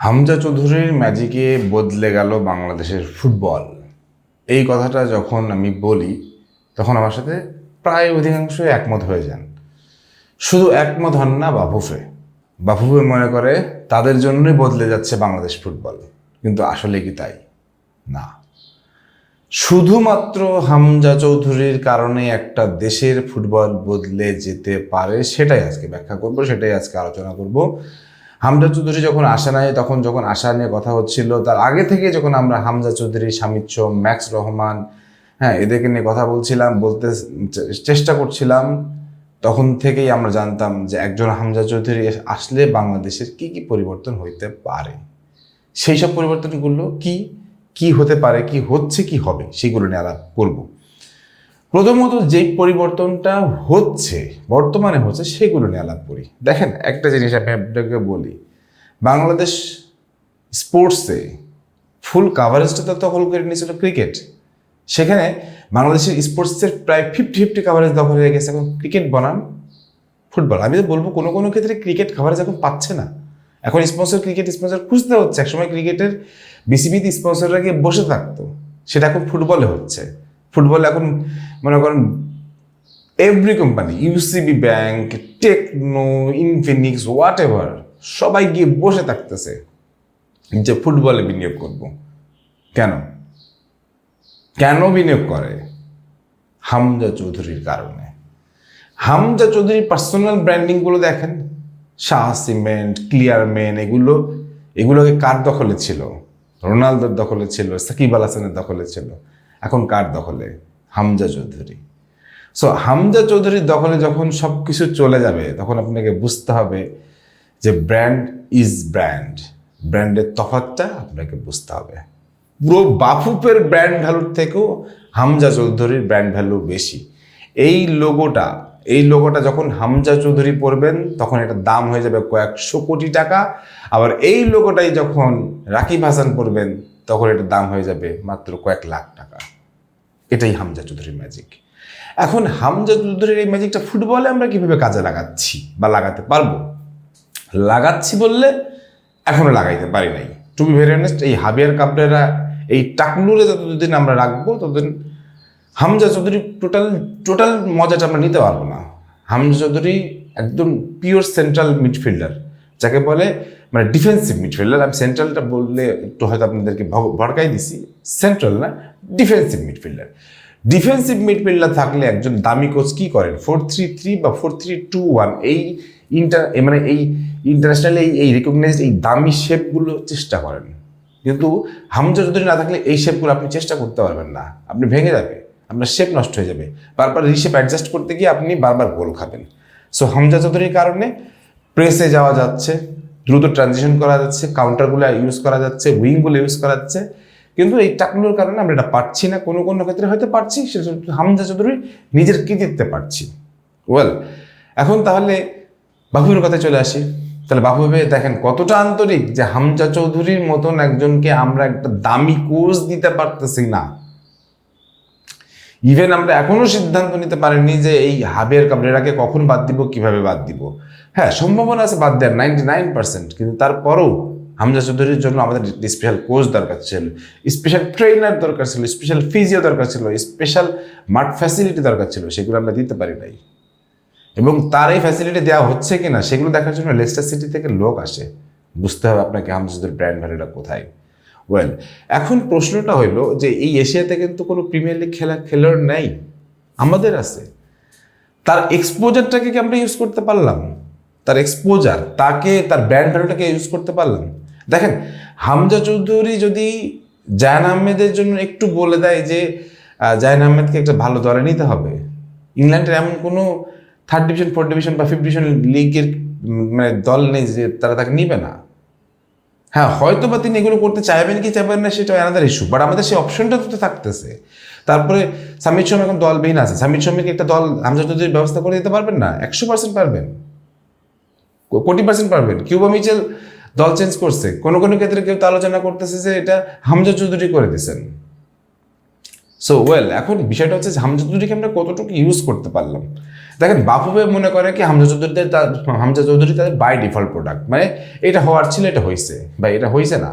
হামজা চৌধুরীর ম্যাজিকে বদলে গেল বাংলাদেশের ফুটবল। এই কথাটা যখন আমি বলি তখন আমার সাথে প্রায় অধিকাংশই একমত হয়ে যান। শুধু একমত হন না, বাফুফে মনে করে তাদের জন্যই বদলে যাচ্ছে বাংলাদেশ ফুটবল, কিন্তু আসলে কি তাই? না। শুধুমাত্র হামজা চৌধুরীর কারণে একটা দেশের ফুটবল বদলে যেতে পারে, সেটাই আজকে ব্যাখ্যা করব, সেটাই আজকে আলোচনা করব। হামজা চৌধুরী যখন আসা নাই, যখন আসা নিয়ে কথা হচ্ছিল, তার আগে থেকে যখন আমরা হামজা চৌধুরী, শামিদ সোম, ম্যাক্স রহমান, এদেরকে নিয়ে কথা বলতে চেষ্টা করছিলাম, তখন থেকেই আমরা জানতাম যে একজন হামজা চৌধুরী আসলে বাংলাদেশের কি কি পরিবর্তন হইতে পারে। সেই সব পরিবর্তনগুলো কি কি হতে পারে, কি হচ্ছে, কি হবে, সেগুলো নিয়ে আলাপ করব। প্রথমত যেই পরিবর্তনটা বর্তমানে হচ্ছে সেগুলো নিয়ে আলাপ করি। দেখেন, একটা জিনিস আমি আপনাকে বলি, বাংলাদেশ স্পোর্টসে ফুল কাভারেজটা তো দখল করে নিয়েছিল ক্রিকেট। সেখানে বাংলাদেশের স্পোর্টসের প্রায় 50-50 কাভারেজ দখল হয়ে গেছে এখন ক্রিকেট বনাম ফুটবল। আমি তো বলবো কোনো কোনো ক্ষেত্রে ক্রিকেট কাভারেজ এখন পাচ্ছে না। এখন ক্রিকেট স্পন্সর খুঁজতে হচ্ছে। একসময় ক্রিকেটের বিসিবিতে স্পন্সররা গিয়ে বসে থাকতো, সেটা এখন ফুটবলে হচ্ছে। ফুটবল এখন মনে করেন every company, UCB bank, Techno, Infinix, whatever, সবাই গিয়ে বসে থাকতেছে যে ফুটবলে বিনিয়োগ করব। কেন কেন বিনিয়োগ করে? হামজা চৌধুরীর কারণে। হামজা চৌধুরীর পার্সোনাল ব্র্যান্ডিংগুলো দেখেন, শাহ সিমেন্ট, ক্লিয়ারম্যান, এগুলোকে কার দখলে ছিল? রোনালদোর দখলে ছিল, সাকিব আল হাসানের দখলে ছিল। এখন কার দখলে? হামজা চৌধুরী। সো হামজা চৌধুরীর দখলে যখন সব কিছু চলে যাবে, তখন আপনাকে বুঝতে হবে যে ব্র্যান্ড ইজ ব্র্যান্ড। ব্র্যান্ডের তফাৎটা আপনাকে বুঝতে হবে। পুরো বাফুফের ব্র্যান্ড ভ্যালুর থেকেও হামজা চৌধুরীর ব্র্যান্ড ভ্যালু বেশি। এই লোগোটা যখন হামজা চৌধুরী পরবেন, তখন এটার দাম হয়ে যাবে কয়েকশো কোটি টাকা। আবার এই লোগোটাই যখন রাকিব হাসান পরবেন, তখন এটার দাম হয়ে যাবে মাত্র কয়েক লাখ টাকা। এটাই হামজা চৌধুরীর ম্যাজিক। এখন হামজা চৌধুরীর এই ম্যাজিকটা ফুটবলে আমরা কিভাবে কাজে লাগাচ্ছি বা লাগাতে পারবো? লাগাচ্ছি বললে এখনো লাগাইতে পারি নাই। টু বি ভেরি অনেস্ট, এই হাবিয়ার কাবরেরা, এই টাকলুরে যতদিন আমরা রাখবো, ততদিন হামজা চৌধুরী টোটাল মজাটা আমরা নিতে পারবো না। হামজা চৌধুরী একদম পিওর সেন্ট্রাল মিডফিল্ডার, যাকে বলে মানে ডিফেন্সিভ মিডফিল্ডার। আমি সেন্ট্রালটা বললে একটু হয়তো আপনাদেরকে ভড়কাই দিছি, সেন্ট্রাল না, ডিফেন্সিভ মিডফিল্ডার। ডিফেন্সিভ মিডফিল্ডার থাকলে একজন দামি কোচ কি করেন? 4-3-3 বা 4-3-2-1 এই ইন্টারন্যাশনাল এই রিকগনাইজড এই দামি শেপগুলো চেষ্টা করেন। কিন্তু হামজা চৌধুরী না থাকলে এই শেপগুলো আপনি চেষ্টা করতে পারবেন না, আপনি ভেঙে যাবে, আপনার শেপ নষ্ট হয়ে যাবে। বারবার রিশেপ অ্যাডজাস্ট করতে গিয়ে আপনি বারবার গোল খাবেন। সো হামজা চৌধুরীর কারণে প্রেসে যাওয়া যাচ্ছে, দ্রুত ট্রানজিশন করা যাচ্ছে, কাউন্টারগুলো ইউজ করা যাচ্ছে, উইংগুলো ইউজ করা যাচ্ছে। কিন্তু এই টাকলুর কারণে আমরা এটা পারছি না। কোনো কোনো ক্ষেত্রে হয়তো পারছি, সেটা হামজা চৌধুরী নিজের কৃতিত্বে পারছি। এখন তাহলে বাফুফের কথায় চলে আসি। তাহলে বাফুফে দেখেন কতটা আন্তরিক, যে হামজা চৌধুরীর মতন একজনকে আমরা একটা দামি কোচ দিতে পারতেছি না। ইভেন আমরা এখনো সিদ্ধান্ত নিতে পারিনি যে এই হাবিয়ার কাবরেরাকে কখন বাদ দিব, কিভাবে বাদ দিব। হ্যাঁ, সম্ভাবনা আছে বাদ দেওয়ার 99%, কিন্তু তারপরও হামজা চৌধুরীর জন্য আমাদের স্পেশাল কোচ দরকার ছিল, স্পেশাল ট্রেনার দরকার ছিল, স্পেশাল ফিজিও দরকার ছিল, স্পেশাল মাঠ ফ্যাসিলিটি দরকার ছিল। সেগুলো আমরা দিতে পারি নাই। এবং তার এই ফ্যাসিলিটি দেওয়া হচ্ছে কিনা সেগুলো দেখার জন্য লেস্টার সিটি থেকে লোক আসে। বুঝতে হবে আপনাকে হামজা চৌধুরীর ব্র্যান্ড ভ্যালুটা কোথায়। এখন প্রশ্নটা হইলো যে এই এশিয়াতে কিন্তু কোনো প্রিমিয়ার লিগ খেলোয়াড় নেই, আমাদের আছে। তার এক্সপোজারটাকে কি আমরা ইউজ করতে পারলাম? তার ব্র্যান্ড ভ্যালুটাকে ইউজ করতে পারলাম? দেখেন, হামজা চৌধুরী যদি জায়ান আহমেদের জন্য একটু বলে দেয় যে জায়ান আহমেদকে একটা ভালো দলে নিতে হবে, ইংল্যান্ডের এমন কোনো 3rd ডিভিশন, 4th ডিভিশন বা 5th ডিভিশন লিগের মানে দল নেই যে তারা তাকে নিবে না। হ্যাঁ, হয়তো বা তিনি এগুলো করতে চাইবেন কি চাইবেন না, সেটা আলাদা ইস্যু, বাট আমাদের সেই অপশনটা তো থাকতেছে। তারপরে শামিদ সোম এখন দলবিহীন আছে। শামিদ সোমকে একটা দল হামজা চৌধুরীর ব্যবস্থা করে দিতে পারবেন না? 100% পারবেন, কোটি % পারবেন। কিউবা মিচেল দল চেঞ্জ করছে, কোনো কোনো ক্ষেত্রে কেউ তো আলোচনা করতেছে যে এটা হামজা চৌধুরী করে দিয়েছেন। সো ওয়েল, এখন বিষয়টা হচ্ছে যে হামজা চৌধুরীকে আমরা কতটুকু ইউজ করতে পারলাম। দেখেন বাফু ভাই মনে করে কি হামজা চৌধুরী তাদের বাই ডিফল্ট প্রোডাক্ট, মানে এটা হওয়ার ছিল, এটা হয়েছে, বা এটা হয়েছে না।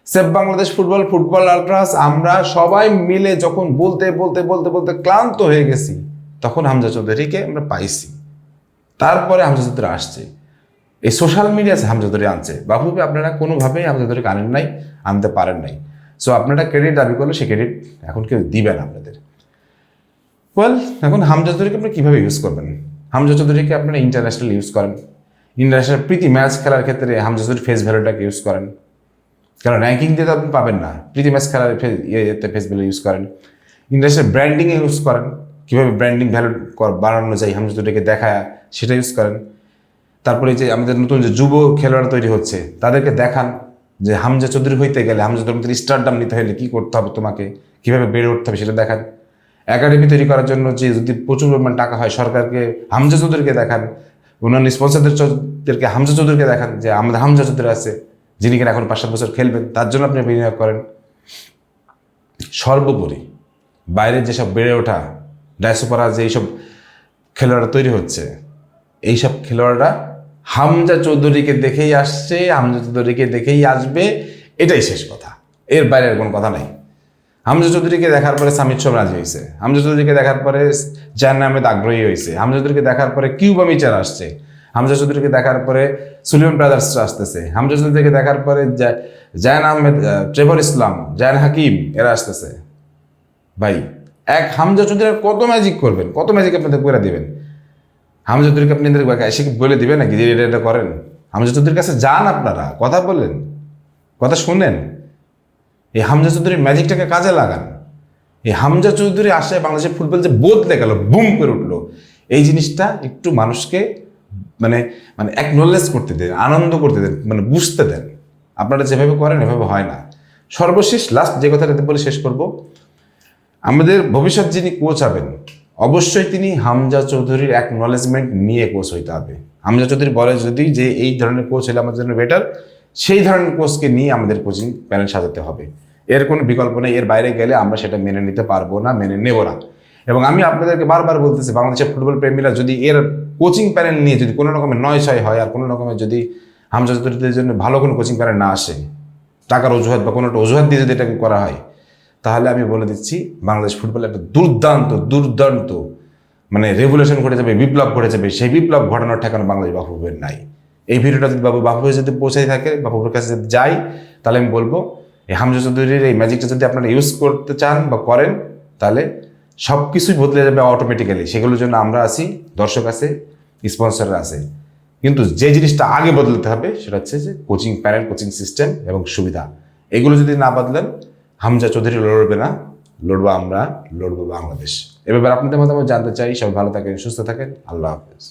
সেভ বাংলাদেশ ফুটবল আলট্রাস আমরা সবাই মিলে যখন বলতে বলতে বলতে বলতে ক্লান্ত হয়ে গেছি, তখন হামজা চৌধুরীকে আমরা পাইছি। তারপরে হামজা চৌধুরী আসছে, এই সোশ্যাল মিডিয়া হামজা চৌধুরী আনছে। বাবু ভাই আপনারা কোনোভাবেই হামজা চৌধুরীকে আনেন নাই, আনতে পারেন নাই। সো আপনারা ক্রেডিট দাবি করলে সে ক্রেডিট এখন কেউ দিবেন আপনাদের। ওয়েল, এখন হামজা চৌধুরীকে আপনি কীভাবে ইউজ করবেন? হামজা চৌধুরীকে আপনারা ইন্টারন্যাশনাল ইউজ করেন, ইন্টারন্যাশনাল প্রীতি ম্যাচ খেলার ক্ষেত্রে হামজা চৌধুরীর ফেস ভ্যালুটাকে ইউজ করেন, কারণ র্যাঙ্কিং দিয়ে তো আপনি পাবেন না। প্রীতি ম্যাচ খেলার ফেস ভ্যালু ইউজ করেন, ইন্টারন্যাশনাল ব্র্যান্ডিংয়ে ইউজ করেন, কীভাবে ব্র্যান্ডিং ভ্যালু বাড়ানো যায় হামজা চৌধুরীকে দেখায় সেটা ইউজ করেন। তারপরে যে আমাদের নতুন যে যুব খেলোয়াড় তৈরি হচ্ছে তাদেরকে দেখান যে হামজা চৌধুরী হইতে গেলে, হামজা চৌধুরীর স্টারডাম নিতে হলে কী করতে হবে, তোমাকে কীভাবে বেড়ে উঠতে হবে সেটা দেখান। একাডেমি তৈরি করার জন্য যে যদি প্রচুর পরিমাণ টাকা হয়, সরকারকে হামজা চৌধুরীকে দেখান, অন্যান্য স্পন্সরদেরকে হামজা চৌধুরীকে দেখান যে আমাদের হামজা চৌধুরী আছে, যিনি কিনা এখন 5-7 বছর খেলবেন, তার জন্য আপনি বিনিয়োগ করেন। সর্বোপরি বাইরে যেসব বেড়ে ওঠা ডায়াসপোরা যে এইসব খেলোয়াড়রা তৈরি হচ্ছে, এইসব খেলোয়াড়রা হামজা চৌধুরীকে দেখেই আসছে, হামজা চৌধুরীকে দেখেই আসবে, এটাই শেষ কথা, এর বাইরে আর কোনো কথা নাই। হামজা চৌধুরীকে দেখার পরে সামিদ সোম রাজি হয়েছে, হামজা চৌধুরীকে দেখার পরে জাহান আহমেদ আগ্রহী হয়েছে, হামজা চৌধুরীকে দেখার পরে কিউবা মিচার আসছে, হামজা চৌধুরীকে দেখার পরে সুলিমান ব্রাদার্সরা আসতেছে, হামজা চৌধুরীকে দেখার পরে জায়ান আহমেদ, ট্রেভর ইসলাম, জায়ান হাকিম এরা আসতেছে। ভাই, এক হামজা চৌধুরী কত ম্যাজিক করবেন, কত ম্যাজিক আপনাদের করে দিবেন? হামজা চৌধুরীকে আপনাদের এসে বলে দিবেন নাকি যে এটা করেন? হামজা চৌধুরীর কাছে যান, আপনারা কথা বলেন, কথা শুনেন, এই হামজা চৌধুরীর ম্যাজিকটাকে কাজে লাগান। এই হামজা চৌধুরী আসে বাংলাদেশের ফুটবল যে বদলে গেল, বুম করে উঠলো, এই জিনিসটা একটু মানুষকে মানে মানে অ্যাকনোলেজ করতে দেন, আনন্দ করতে দেন, মানে বুঝতে দেন। আপনারা যেভাবে করেন এভাবে হয় না। সর্বশেষ লাস্ট যে কথাটা বলে শেষ করব, আমাদের ভবিষ্যৎ যিনি কোচ হবেন অবশ্যই তিনি হামজা চৌধুরীর অ্যাকনোলেজমেন্ট নিয়ে কোচ হইতে হবে। হামজা চৌধুরী বলে যদি যে এই ধরনের কোচ হলে আমাদের জন্য বেটার, সেই ধরনের কোচকে নিয়ে আমাদের কোচিং প্যানেল সাজাতে হবে। এর কোনো বিকল্প নেই, এর বাইরে গেলে আমরা সেটা মেনে নিতে পারবো না, মেনে নেব না। এবং আমি আপনাদেরকে বারবার বলতেছি, বাংলাদেশের ফুটবল প্রেমীরা যদি এর কোচিং প্যানেল নিয়ে যদি কোনো রকমের নয় হয়, আর কোনো রকমের যদি হামজা চৌধুরীদের জন্য ভালো কোনো কোচিং প্যানেল না আসে, টাকার অজুহাত বা কোনো একটা অজুহাত দিয়ে যদি এটাকে করা হয়, তাহলে আমি বলে দিচ্ছি বাংলাদেশ ফুটবলে একটা দুর্দান্ত মানে রেভলিউশন ঘটে যাবে, বিপ্লব ঘটে যাবে। সেই বিপ্লব ঘটানোর ঠেকানো বাংলাদেশ বাফুফের নাই। এই ভিডিওটা যদি বাফুফে যদি পৌঁছাই থাকে, বাফুফের কাছে যদি যাই, তাহলে আমি বলবো এই হামজা চৌধুরীর এই ম্যাজিকটা যদি আপনারা ইউজ করতে চান বা করেন, তাহলে সব কিছুই বদলে যাবে অটোমেটিক্যালি। সেগুলোর জন্য আমরা আছি, দর্শক আছে, স্পন্সররা আছে। কিন্তু যে জিনিসটা আগে বদলাতে হবে সেটা হচ্ছে যে কোচিং প্যানেল, কোচিং সিস্টেম এবং সুবিধা। এগুলো যদি না বদলেন, হামজা চৌধুরী লড়বে না, লড়বো আমরা, লড়বো বাংলাদেশ। এ ব্যাপারে আপনাদের মতামত জানতে চাই। সবাই ভালো থাকেন, সুস্থ থাকেন, আল্লাহ হাফেজ।